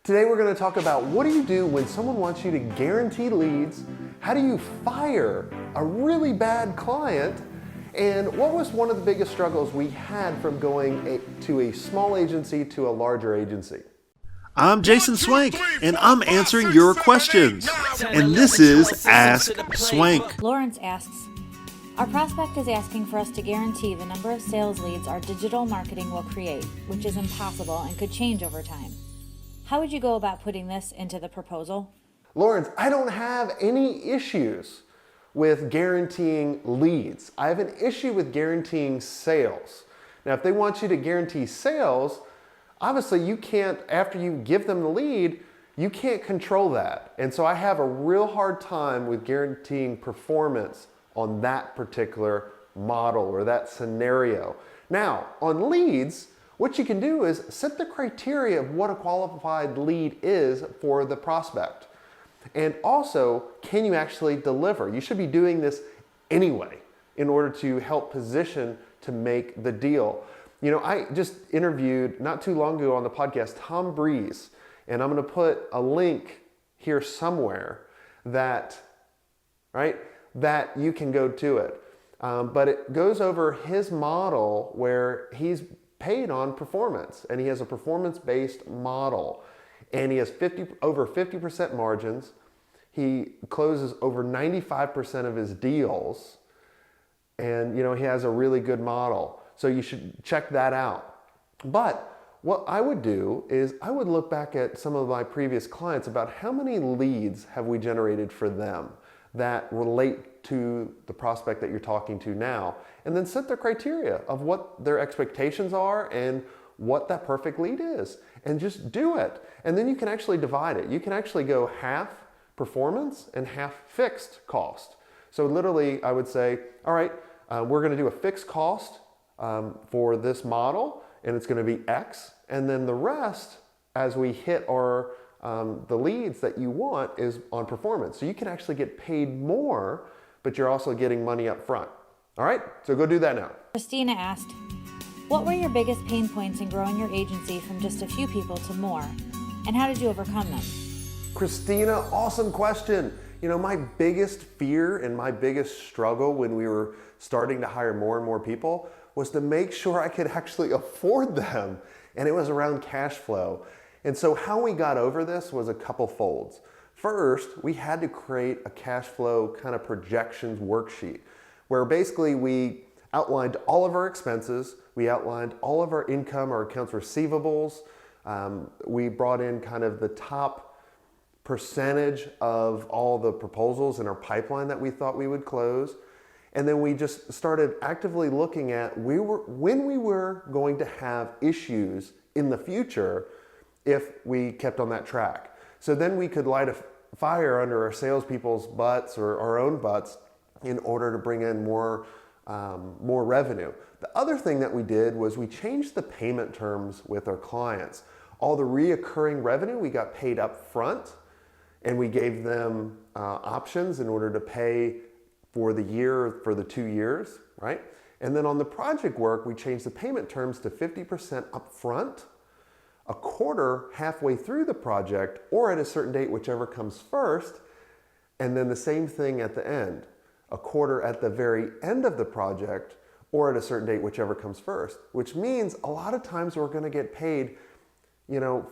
Today we're going to talk about what do you do when someone wants you to guarantee leads, how do you fire a really bad client, and what was one of the biggest struggles we had from going to a small agency to a larger agency. I'm Jason Swenk, and I'm answering your questions. And this is Ask Swenk. Lawrence asks, our prospect is asking for us to guarantee the number of sales leads our digital marketing will create, which is impossible and could change over time. How would you go about putting this into the proposal? Lawrence, I don't have any issues with guaranteeing leads. I have an issue with guaranteeing sales. Now, if they want you to guarantee sales, obviously you can't, after you give them the lead, you can't control that. And so I have a real hard time with guaranteeing performance on that particular model or that scenario. Now, on leads, what you can do is set the criteria of what a qualified lead is for the prospect. And also, can you actually deliver? You should be doing this anyway in order to help position to make the deal. You know, I just interviewed not too long ago on the podcast Tom Breeze, and I'm going to put a link here somewhere that you can go to it. But it goes over his model where he's paid on performance, and he has a performance-based model, and he has over 50% margins. He closes over 95% of his deals, and he has a really good model. So you should check that out. But what I would do is I would look back at some of my previous clients about how many leads have we generated for them that relate to the prospect that you're talking to now, and then set the criteria of what their expectations are and what that perfect lead is, and just do it. And then you can actually divide it. You can actually go half performance and half fixed cost. So literally I would say, all right, we're going to do a fixed cost for this model, and it's going to be X, and then the rest, as we hit our the leads that you want, is on performance. So you can actually get paid more, but you're also getting money up front. All right, so go do that now. Christina asked, what were your biggest pain points in growing your agency from just a few people to more, and how did you overcome them? Christina, awesome question. My biggest fear and my biggest struggle when we were starting to hire more and more people was to make sure I could actually afford them. And it was around cash flow. And so how we got over this was a couple folds. First, we had to create a cash flow kind of projections worksheet where basically we outlined all of our expenses, we outlined all of our income, our accounts receivables, we brought in kind of the top percentage of all the proposals in our pipeline that we thought we would close. And then we just started actively looking at when we were going to have issues in the future if we kept on that track. So then we could light a fire under our salespeople's butts or our own butts in order to bring in more revenue. The other thing that we did was we changed the payment terms with our clients. All the reoccurring revenue we got paid up front, and we gave them options in order to pay for the year, for the 2 years, right? And then on the project work, we changed the payment terms to 50% up front, a quarter halfway through the project, or at a certain date, whichever comes first, and then the same thing at the end, a quarter at the very end of the project, or at a certain date, whichever comes first, which means a lot of times we're gonna get paid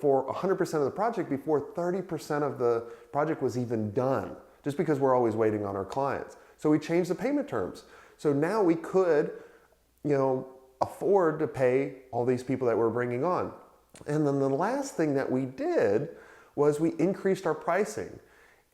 for 100% of the project before 30% of the project was even done, just because we're always waiting on our clients. So we changed the payment terms. So now we could, afford to pay all these people that we're bringing on. And then the last thing that we did was we increased our pricing.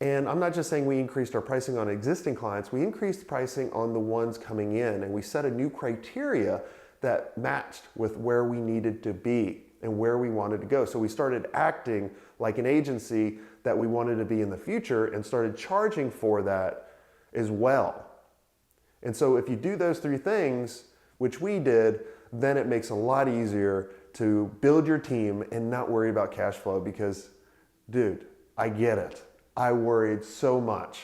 And I'm not just saying we increased our pricing on existing clients, we increased pricing on the ones coming in, and we set a new criteria that matched with where we needed to be and where we wanted to go. So we started acting like an agency that we wanted to be in the future and started charging for that as well. And so if you do those three things, which we did, then it makes it a lot easier to build your team and not worry about cash flow because, dude, I get it. I worried so much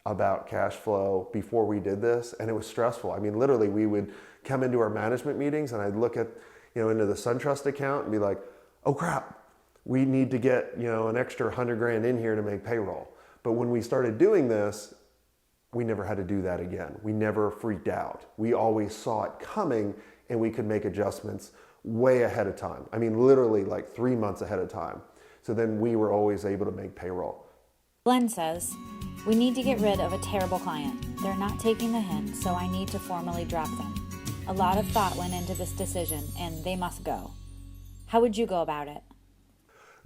about cash flow before we did this, and it was stressful. I mean, literally, we would come into our management meetings and I'd look at, into the SunTrust account and be like, oh crap, we need to get, an extra 100 grand in here to make payroll. But when we started doing this, we never had to do that again. We never freaked out. We always saw it coming and we could make adjustments way ahead of time. I mean, literally like 3 months ahead of time. So then we were always able to make payroll. Glenn says, we need to get rid of a terrible client. They're not taking the hint, so I need to formally drop them. A lot of thought went into this decision, and they must go. How would you go about it?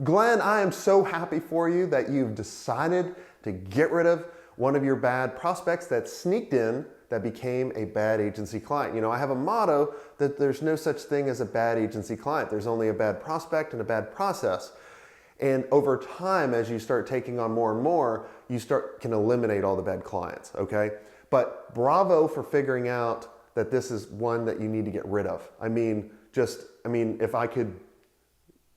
Glenn, I am so happy for you that you've decided to get rid of one of your bad prospects that sneaked in that became a bad agency client. I have a motto that there's no such thing as a bad agency client. There's only a bad prospect and a bad process. And over time, as you start taking on more and more, you can eliminate all the bad clients, okay? But bravo for figuring out that this is one that you need to get rid of. If I could,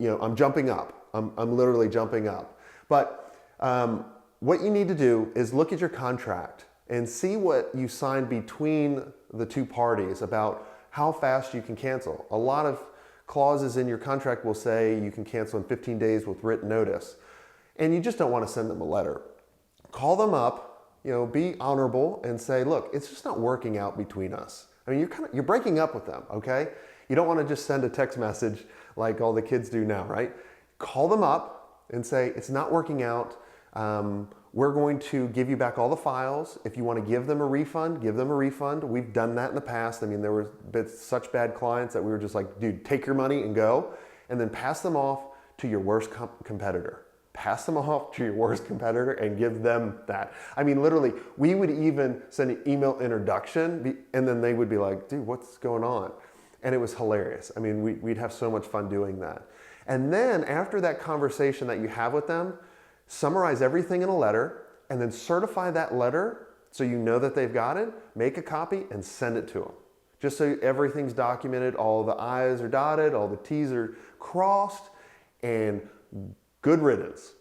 I'm jumping up. I'm literally jumping up. But what you need to do is look at your contract and see what you signed between the two parties about how fast you can cancel. A lot of clauses in your contract will say you can cancel in 15 days with written notice. And you just don't want to send them a letter. Call them up, be honorable and say, look, it's just not working out between us. I mean, you're breaking up with them, okay? You don't want to just send a text message like all the kids do now, right? Call them up and say, it's not working out. We're going to give you back all the files. If you want to give them a refund, give them a refund. We've done that in the past. I mean, there were such bad clients that we were just like, dude, take your money and go. And then pass them off to your worst competitor. Pass them off to your worst competitor and give them that. I mean, literally, we would even send an email introduction and then they would be like, dude, what's going on? And it was hilarious. I mean, we'd have so much fun doing that. And then after that conversation that you have with them, summarize everything in a letter and then certify that letter so you know that they've got it, make a copy and send it to them. Just so everything's documented, all the I's are dotted, all the T's are crossed, and good riddance.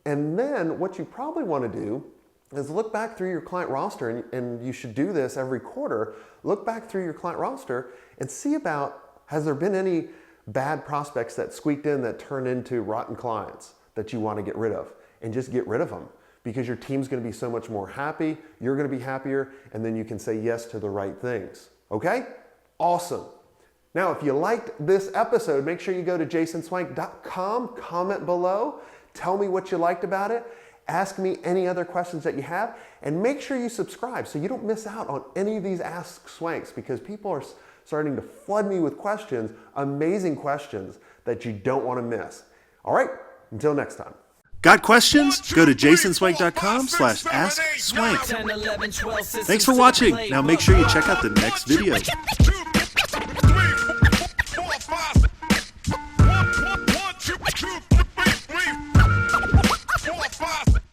And then what you probably want to do is look back through your client roster, and you should do this every quarter. Look back through your client roster and see about, has there been any bad prospects that squeaked in that turned into rotten clients that you want to get rid of? And just get rid of them because your team's going to be so much more happy, you're going to be happier, and then you can say yes to the right things. Okay? Awesome. Now, if you liked this episode, make sure you go to jasonswank.com, comment below, tell me what you liked about it, ask me any other questions that you have, and make sure you subscribe so you don't miss out on any of these Ask Swanks because people are starting to flood me with questions, amazing questions that you don't want to miss. All right, until next time. Got questions? Go to jasonswank.com/askswank. Thanks for watching. Now make sure you check out the next video.